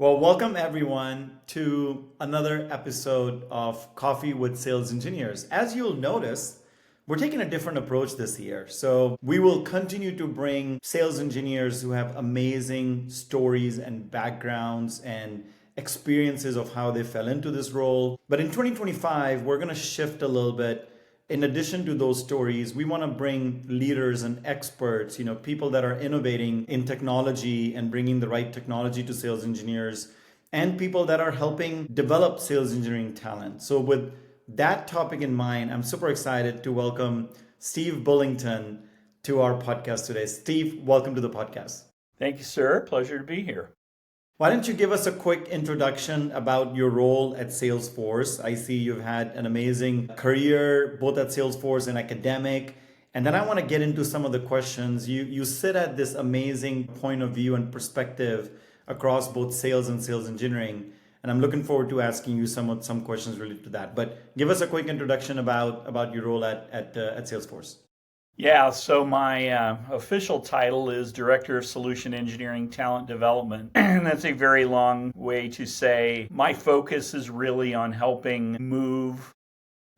Well, welcome everyone to another episode of Coffee with Sales Engineers. As you'll notice, we're taking a different approach this year. So we will continue to bring sales engineers who have amazing stories and backgrounds and experiences of how they fell into this role. But in 2025, we're going to shift a little bit. In addition to those stories, we want to bring leaders and experts, people that are innovating in technology and bringing the right technology to sales engineers, and people that are helping develop sales engineering talent. So with that topic in mind, I'm super excited to welcome Steve Bullington to our podcast today. Steve, welcome to the podcast. Thank you, sir. Pleasure to be here. Why don't you give us a quick introduction about your role at Salesforce? I see you've had an amazing career both at Salesforce and academic. And then I want to get into some of the questions. You sit at this amazing point of view and perspective across both sales and sales engineering. And I'm looking forward to asking you some questions related to that. But give us a quick introduction about your role at Salesforce. Yeah, so my official title is Director of Solution Engineering Talent Development. And that's a very long way to say my focus is really on helping move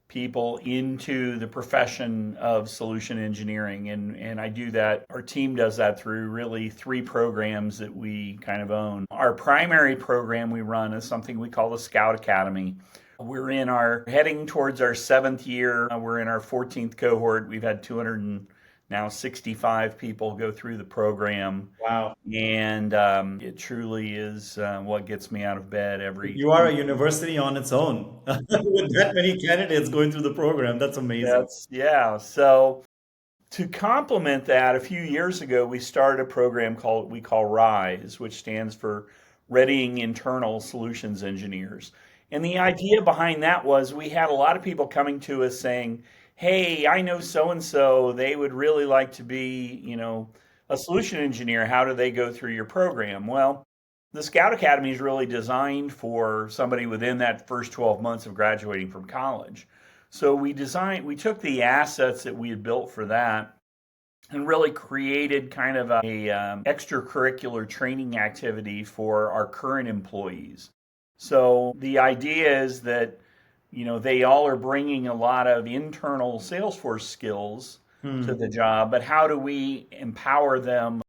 people into the profession of solution engineering. And I do that, our team does that through really three programs that we kind of own. Our primary program we run is something we call the Scout Academy. We're heading towards our 7th year. We're in our 14th cohort. We've had 265 people go through the program. Wow. And it truly is what gets me out of bed every. You are a university on its own with that many candidates going through the program. That's amazing. So to complement that, a few years ago, we started a program we call RISE, which stands for Readying Internal Solutions Engineers. And the idea behind that was we had a lot of people coming to us saying, hey, I know so-and-so, they would really like to be, a solution engineer. How do they go through your program? Well, the Scout Academy is really designed for somebody within that first 12 months of graduating from college. So we took the assets that we had built for that and really created kind of a extracurricular training activity for our current employees. So the idea is that, they all are bringing a lot of internal Salesforce skills to the job, but how do we empower them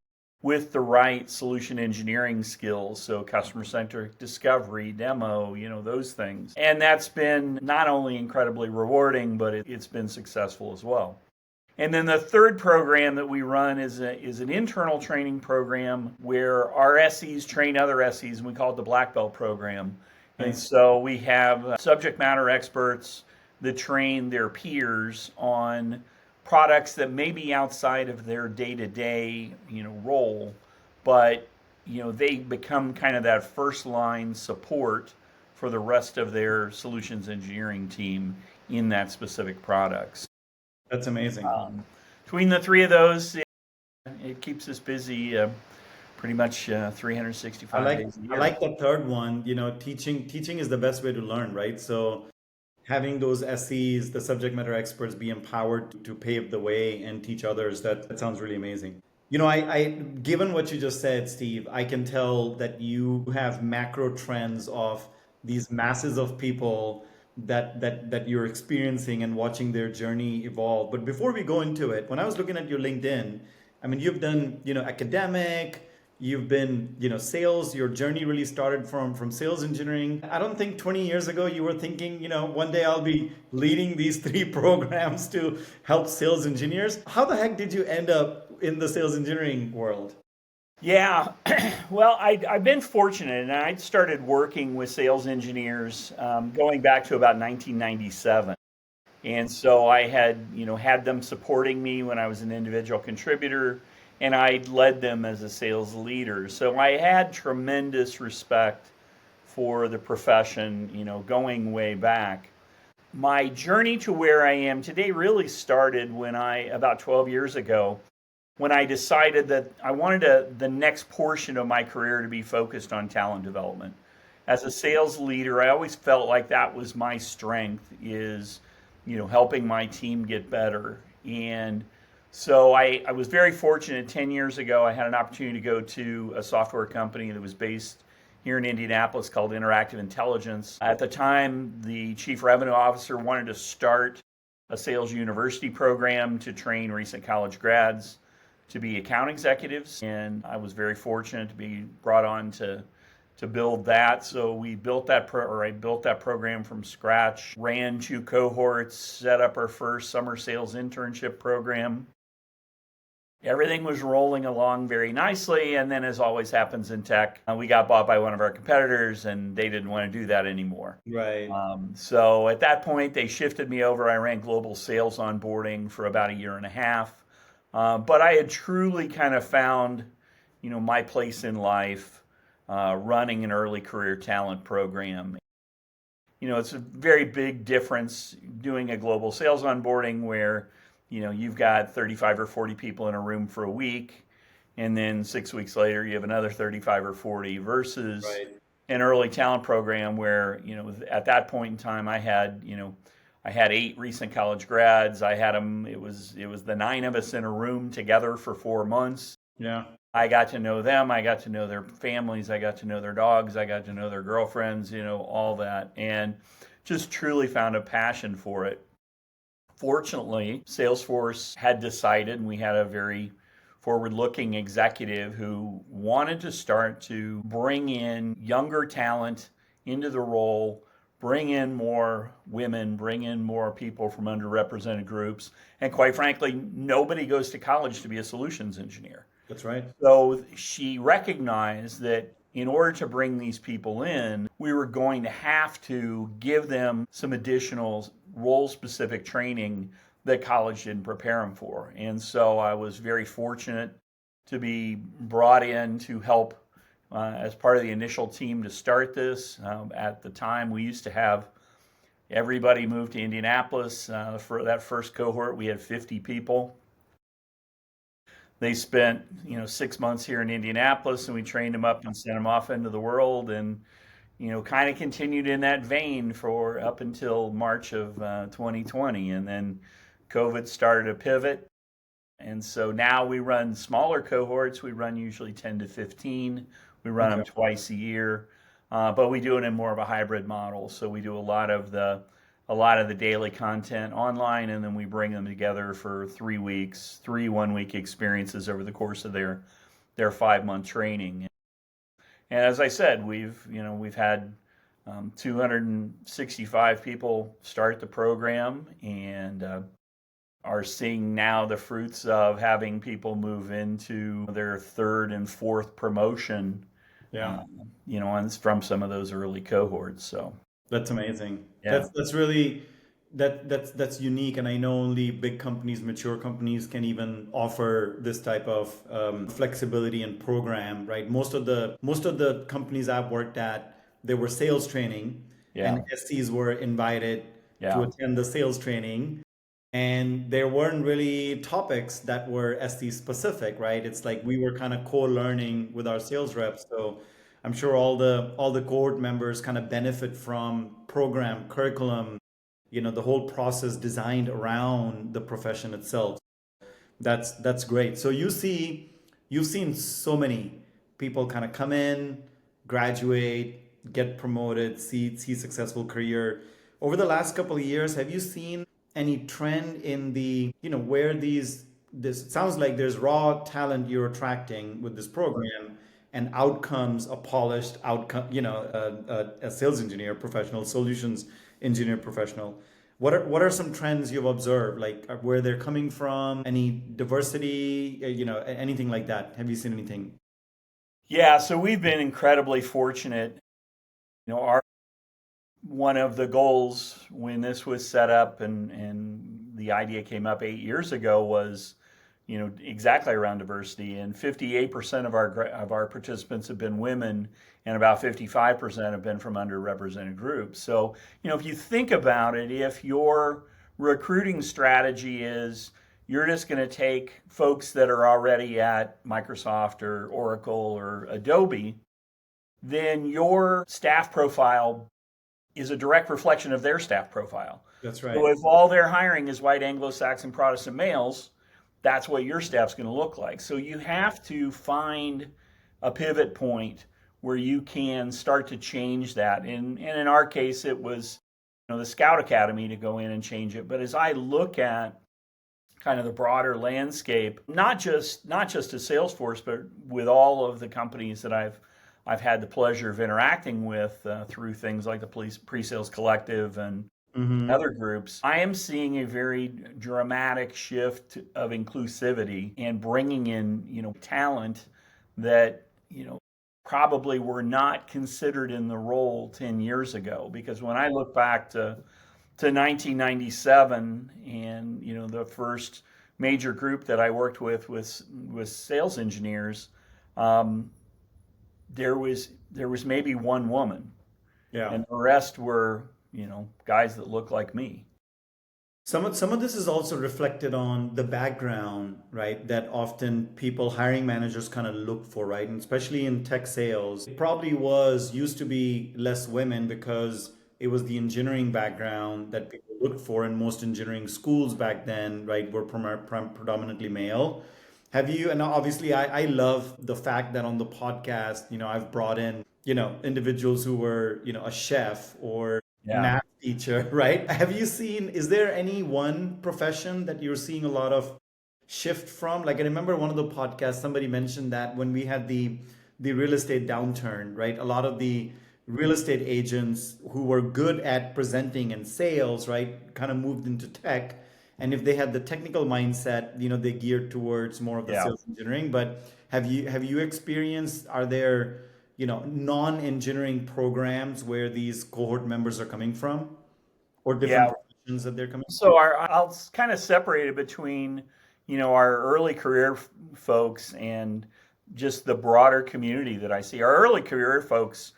with the right solution engineering skills? So customer-centric discovery, demo, those things. And that's been not only incredibly rewarding, but it's been successful as well. And then the third program that we run is an internal training program where our SEs train other SEs, and we call it the Black Belt program. And so we have subject matter experts that train their peers on products that may be outside of their day-to-day, role, but they become kind of that first line support for the rest of their solutions engineering team in that specific products. That's amazing. Between the three of those, it keeps us busy pretty much 365 days a year. I like the third one. Teaching is the best way to learn, right? So having those SEs, the subject matter experts, be empowered to pave the way and teach others, that sounds really amazing. I given what you just said, Steve, I can tell that you have macro trends of these masses of people that you're experiencing and watching their journey evolve. But before we go into it, when I was looking at your LinkedIn, I mean, you've done, academic, you've been, sales, your journey really started from sales engineering. I don't think 20 years ago you were thinking, one day I'll be leading these three programs to help sales engineers. How the heck did you end up in the sales engineering world? Yeah, well, I've been fortunate, and I started working with sales engineers going back to about 1997. And so I had them supporting me when I was an individual contributor, and I led them as a sales leader. So I had tremendous respect for the profession, going way back. My journey to where I am today really started about 12 years ago, when I decided that I wanted the next portion of my career to be focused on talent development. As a sales leader, I always felt like that was my strength, is, helping my team get better. And so I was very fortunate 10 years ago. I had an opportunity to go to a software company that was based here in Indianapolis called Interactive Intelligence. At the time, the chief revenue officer wanted to start a sales university program to train recent college grads to be account executives, and I was very fortunate to be brought on to build that. So we built that I built that program from scratch, ran 2 cohorts, set up our first summer sales internship program. Everything was rolling along very nicely, and then, as always happens in tech, we got bought by one of our competitors, and they didn't want to do that anymore. Right. So at that point, they shifted me over. I ran global sales onboarding for about a year and a half, but I had truly kind of found, my place in life, running an early career talent program. It's a very big difference doing a global sales onboarding where you've got 35 or 40 people in a room for a week, and then 6 weeks later you have another 35 or 40 versus Right. an early talent program where, at that point in time I had 8 recent college grads. I had them, it was the 9 of us in a room together for 4 months. Yeah. I got to know them, I got to know their families, I got to know their dogs, I got to know their girlfriends, all that, and just truly found a passion for it. Fortunately, Salesforce had decided, and we had a very forward-looking executive who wanted to start to bring in younger talent into the role, bring in more women, bring in more people from underrepresented groups, and quite frankly, nobody goes to college to be a solutions engineer. That's right. So she recognized that in order to bring these people in, we were going to have to give them some additional role-specific training that college didn't prepare them for. And so I was very fortunate to be brought in to help as part of the initial team to start this. At the time, we used to have everybody move to Indianapolis. For that first cohort, we had 50 people. They spent 6 months here in Indianapolis, and we trained them up and sent them off into the world, and kind of continued in that vein for up until March of 2020, and then COVID started to pivot, and so now we run smaller cohorts. We run usually 10 to 15. We run them twice a year, but we do it in more of a hybrid model. So we do a lot of the daily content online, and then we bring them together for 3 weeks, 3 one-week experiences over the course of their 5-month training. And as I said, we've had 265 people start the program, and are seeing now the fruits of having people move into their 3rd and 4th promotion. Yeah. And from some of those early cohorts. So That's amazing. Yeah. That's really that's unique, and I know only big companies, mature companies, can even offer this type of flexibility and program, right? Most of the companies I've worked at, they were sales training, Yeah. and SCs were invited to Yeah. attend the sales training, and there weren't really topics that were SC specific, right? It's like we were kind of co-learning with our sales reps, so I'm sure all the cohort members kind of benefit from program curriculum, the whole process designed around the profession itself. That's great. So you've seen so many people kind of come in, graduate, get promoted, see successful career. Over the last couple of years, have you seen any trend in the, where this it sounds like there's raw talent you're attracting with this program, and outcomes, a polished outcome, a sales engineer professional, solutions engineer professional. What are some trends you've observed, like where they're coming from, any diversity, anything like that? Have you seen anything? Yeah, so we've been incredibly fortunate. One of the goals when this was set up and the idea came up 8 years ago was, exactly around diversity. And 58% of our participants have been women, and about 55% have been from underrepresented groups. So, if you think about it, if your recruiting strategy is you're just going to take folks that are already at Microsoft or Oracle or Adobe, then your staff profile is a direct reflection of their staff profile. That's right. So if all they're hiring is white Anglo-Saxon Protestant males, that's what your staff's going to look like. So you have to find a pivot point where you can start to change that. And in our case, it was, the Scout Academy to go in and change it. But as I look at kind of the broader landscape, not just at Salesforce, but with all of the companies that I've had the pleasure of interacting with through things like the Pre-Sales Collective and Mm-hmm. other groups, I am seeing a very dramatic shift of inclusivity and bringing in, talent that, probably were not considered in the role 10 years ago. Because when I look back to 1997, and the first major group that I worked with was sales engineers, um, there was maybe one woman, Yeah. and the rest were guys that look like me. Some of this is also reflected on the background, right? That often people, hiring managers kind of look for, right? And especially in tech sales, it probably used to be less women because it was the engineering background that people looked for, and most engineering schools back then, right, were predominantly male. Have you, and obviously I love the fact that on the podcast, I've brought in, individuals who were, a chef or Yeah. math teacher, right? Have you seen, is there any one profession that you're seeing a lot of shift from? Like I remember one of the podcasts, somebody mentioned that when we had the real estate downturn, right? A lot of the real estate agents who were good at presenting and sales, right, kind of moved into tech. And if they had the technical mindset, they geared towards more of the Yeah. sales engineering. But have you experienced, are there, non-engineering programs where these cohort members are coming from, or different Yeah. professions that they're coming So I'll kind of separate it between, our early career folks and just the broader community that I see. Our early career folks,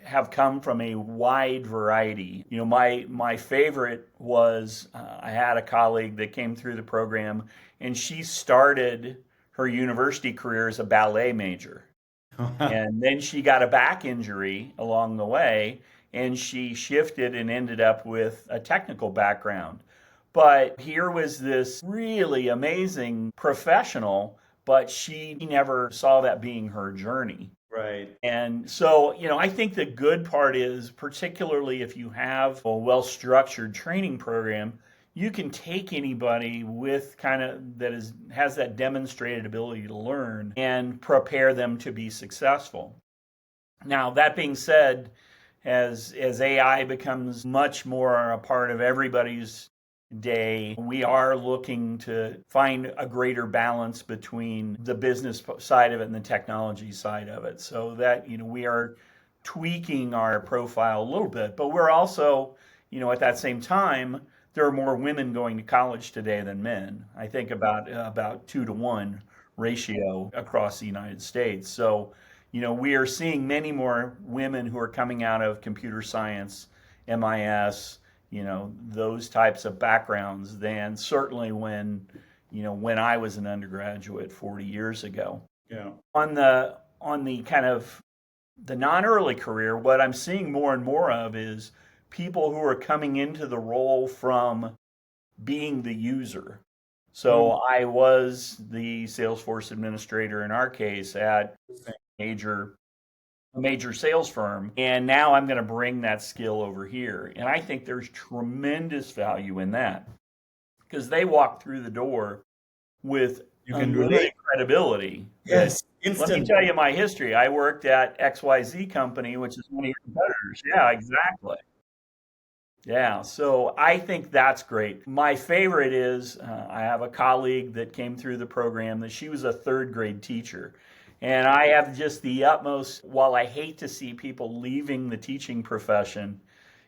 have come from a wide variety. My favorite was I had a colleague that came through the program, and she started her university career as a ballet major. from? And then she got a back injury along the way, and she shifted and ended up with a technical background. But here was this really amazing professional, but she never saw that being her journey. Right. And so, I think the good part is, particularly if you have a well structured training program, you can take anybody with kind of has that demonstrated ability to learn and prepare them to be successful. Now, that being said, as AI becomes much more a part of everybody's day, we are looking to find a greater balance between the business side of it and the technology side of it, so that we are tweaking our profile a little bit. But we're also, at that same time, there are more women going to college today than men. I think about 2 to 1 ratio across the United States. So we are seeing many more women who are coming out of computer science, MIS, those types of backgrounds than certainly when I was an undergraduate 40 years ago. Yeah. On the kind of the non-early career, what I'm seeing more and more of is people who are coming into the role from being the user. So Mm, I was the Salesforce administrator in our case at interesting. major a major sales firm, and now I'm going to bring that skill over here. And I think there's tremendous value in that because they walk through the door with You can relate. unlimited credibility that, Yes. let me Instant. tell you my history. I worked at XYZ company, which is one of your competitors. Yeah, exactly. Yeah, so I think that's great. My favorite is I have a colleague that came through the program that she was a third grade teacher. And I have just the utmost, while I hate to see people leaving the teaching profession,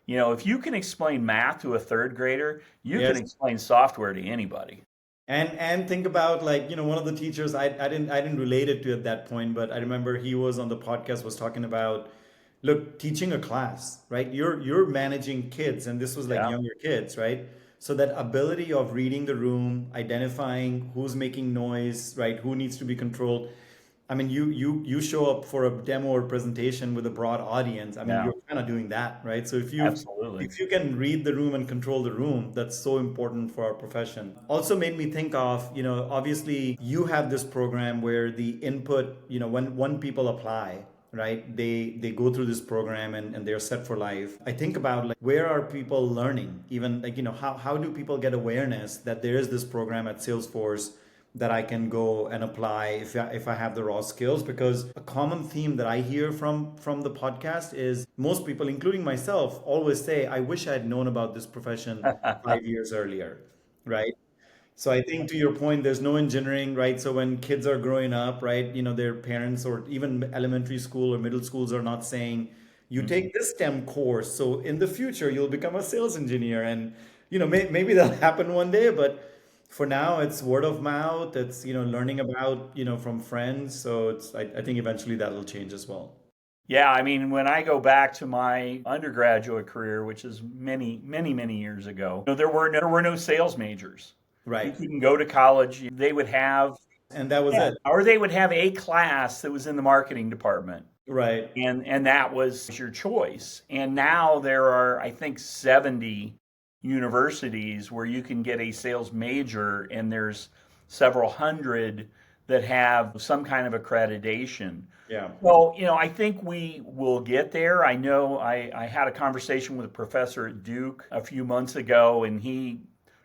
if you can explain math to a third grader, you can Yes. explain software to anybody. And think about, like, one of the teachers, I didn't relate it to at that point, but I remember he was on the podcast, was talking about, look, teaching a class, right? You're managing kids, and this was like Yeah, younger kids, right? So that ability of reading the room, identifying who's making noise, right? Who needs to be controlled. I mean, you show up for a demo or presentation with a broad audience. I mean, yeah, you're kind of doing that, right? So if you absolutely. if you can read the room and control the room, that's so important for our profession. Also made me think of, obviously you have this program where the input, when people apply, right? They go through this program and they're set for life. I think about like where are people learning? Even like, how do people get awareness that there is this program at Salesforce that I can go and apply if I have the raw skills? Because a common theme that I hear from the podcast is most people, including myself, always say, I wish I had known about this profession 5 years earlier, right? So I think to your point, there's no engineering, right? So when kids are growing up, right, their parents or even elementary school or middle schools are not saying, you Mhm. take this STEM course, so in the future you'll become a sales engineer, and maybe that'll happen one day, but for now it's word of mouth. It's learning about from friends. So I think eventually that'll change as well. Yeah, I mean, when I go back to my undergraduate career, which is many, many, many years ago, there were no sales majors. You Right. couldn't go to college. They would have, And that was yeah, it. or they would have a class that was in the marketing department, Right. and that was your choice. And now there are, I think, 70 universities where you can get a sales major, and there's several hundred that have some kind of accreditation. Yeah. Well, I think we will get there. I know I had a conversation with a professor at Duke a few months ago, and he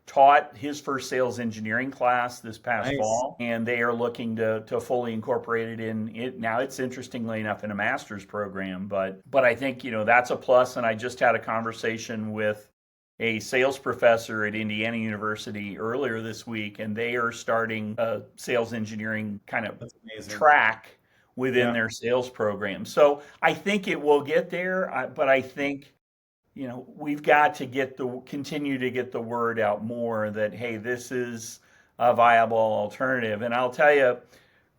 taught his first sales engineering class this past Nice. fall, and they are looking to fully incorporate it in it. Now, it's interestingly enough in a master's program, but I think, that's a plus. And I just had a conversation with a sales professor at Indiana University earlier this week, and they are starting a sales engineering kind of That's amazing. track within Yeah. their sales program. So I think it will get there, but I think we've got to continue to get the word out more that, hey, this is a viable alternative. And I'll tell you,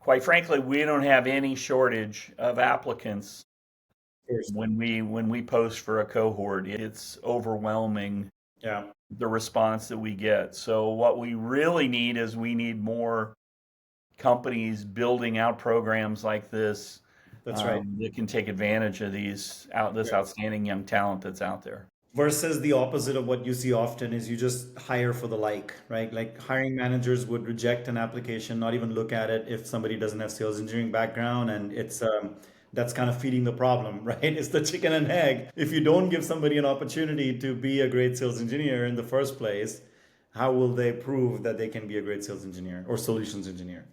quite frankly, we don't have any shortage of applicants Of course. when we post for a cohort. It's overwhelming, Yeah. the response that we get. So what we really need is we need more companies building out programs like this, That's right. that can take advantage of this outstanding young talent that's out there. Versus the opposite of what you see often is you just hire for the like, right? Like hiring managers would reject an application, not even look at it if somebody doesn't have sales engineering background, and it's that's kind of feeding the problem, right? It's the chicken and egg. If you don't give somebody an opportunity to be a great sales engineer in the first place, how will they prove that they can be a great sales engineer or solutions engineer?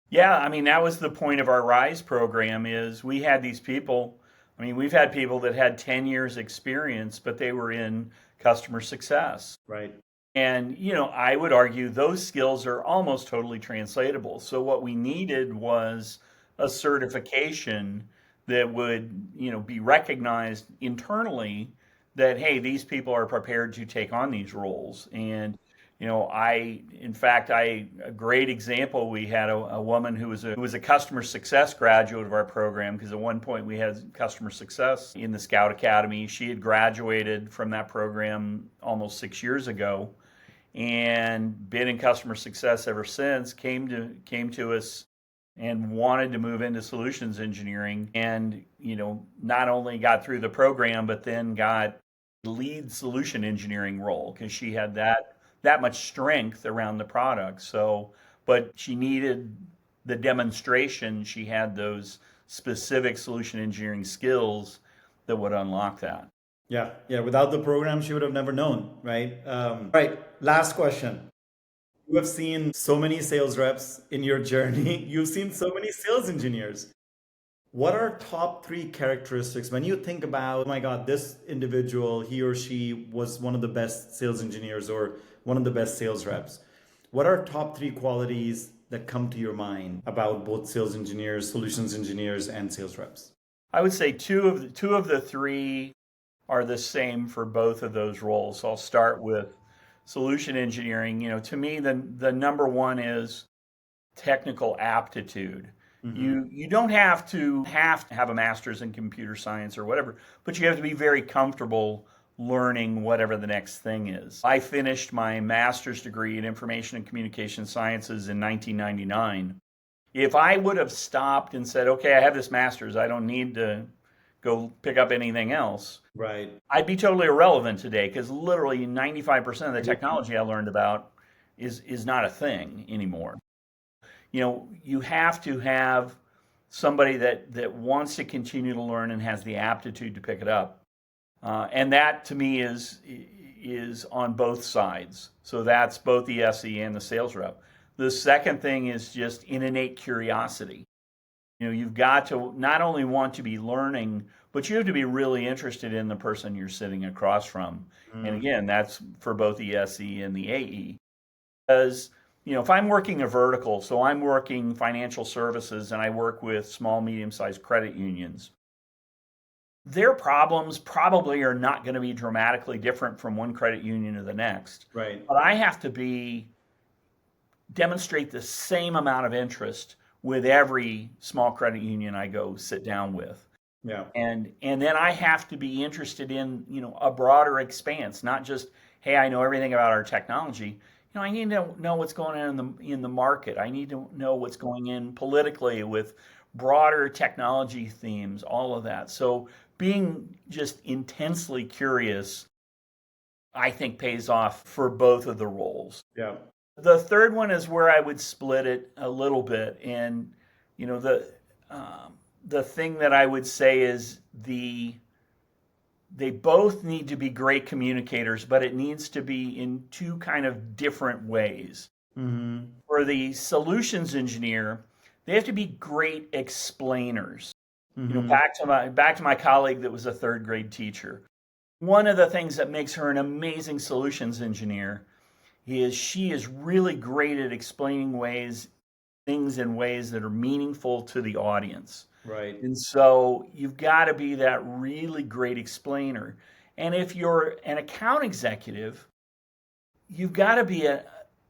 Yeah, I mean, that was the point of our Rise program is we had these people. I mean, we've had people that had 10 years experience, but they were in customer success. Right. And, I would argue those skills are almost totally translatable. So what we needed was a certification that would, be recognized internally that, hey, these people are prepared to take on these roles. And, in fact, a great example, we had a woman who was a customer success graduate of our program, because at one point we had customer success in the Scout Academy. She had graduated from that program almost 6 years ago and been in customer success ever since. Came to us and wanted to move into solutions engineering, and not only got through the program but then got the lead solution engineering role because she had that much strength around the product. So, but she needed the demonstration. She had those specific solution engineering skills that would unlock that. Yeah, yeah. Without the program, she would have never known, right? Right. Last question. You have seen so many sales reps in your journey. You've seen so many sales engineers. What are top three characteristics when you think about, oh my God, this individual, he or she was one of the best sales engineers or one of the best sales reps? What are top three qualities that come to your mind about both sales engineers, solutions engineers, and sales reps? I would say two of the three are the same for both of those roles. So I'll start with solution engineering. To me, the number one is technical aptitude. Hmm. You don't have to have a master's in computer science or whatever, but you have to be very comfortable learning whatever the next thing is. I finished my master's degree in information and communication sciences in 1999. If I would have stopped and said, okay, I have this master's, I don't need to go pick up anything else, Right. I'd be totally irrelevant today because literally 95% of the technology I learned about is not a thing anymore. You have to have somebody that wants to continue to learn and has the aptitude to pick it up. And that to me is on both sides. So that's both the SE and the sales rep. The second thing is just an innate curiosity. You've got to not only want to be learning, but you have to be really interested in the person you're sitting across from. And again, that's for both the SE and the AE. Because, if I'm working a vertical, so I'm working financial services and I work with small, medium-sized credit unions, their problems probably are not going to be dramatically different from one credit union to the next. Right. But I have to demonstrate the same amount of interest with every small credit union I go sit down with. Yeah. And then I have to be interested in, a broader expanse, not just, hey, I know everything about our technology. I need to know what's going on in the market. I need to know what's going in politically with broader technology themes, all of that. So being just intensely curious, I think pays off for both of the roles. Yeah. The third one is where I would split it a little bit. And, the thing that I would say is they both need to be great communicators, but it needs to be in two kind of different ways. Mm-hmm. For the solutions engineer, they have to be great explainers. Mm-hmm. Back to my colleague that was a third grade teacher. One of the things that makes her an amazing solutions engineer is she is really great at explaining things in ways that are meaningful to the audience. Right. And so you've got to be that really great explainer. And if you're an account executive, you've got to be a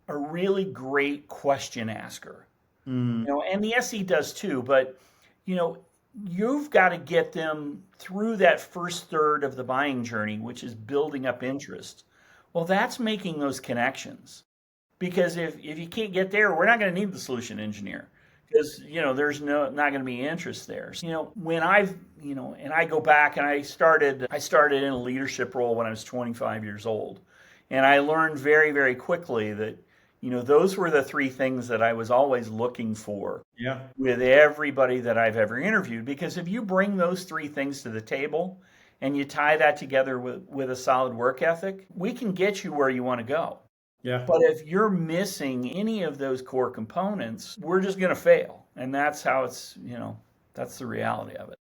really great question asker. And the SE does too, but you've got to get them through that first third of the buying journey, which is building up interest. Well, that's making those connections. Because if you can't get there, we're not going to need the solution engineer. Because there's not going to be interest there. So, when and I go back and I started in a leadership role when I was 25 years old, and I learned very, very quickly that those were the three things that I was always looking for. Yeah. With everybody that I've ever interviewed. Because if you bring those three things to the table and you tie that together with a solid work ethic, we can get you where you want to go. Yeah. But if you're missing any of those core components, we're just going to fail. And that's how that's the reality of it.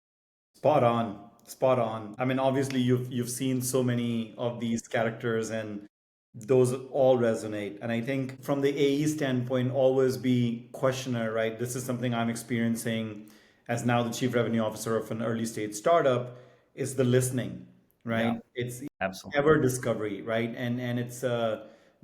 Spot on. Spot on. I mean, obviously you've seen so many of these characters and those all resonate. And I think from the AE standpoint, always be questioner, right? This is something I'm experiencing as now the chief revenue officer of an early stage startup, is the listening, right? Yeah, It's absolutely. ever discovery, right? And it's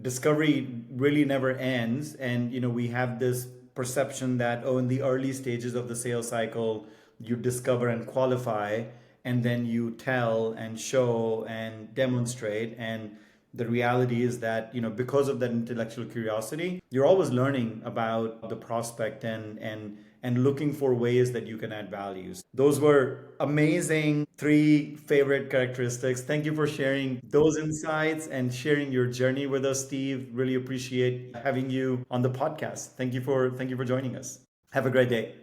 discovery really never ends. And we have this perception that in the early stages of the sales cycle, you discover and qualify, and then you tell and show and demonstrate. And the reality is that because of that intellectual curiosity, you're always learning about the prospect and looking for ways that you can add values. Those were amazing 3 favorite characteristics. Thank you for sharing those insights and sharing your journey with us, Steve. Really appreciate having you on the podcast. Thank you for joining us. Have a great day.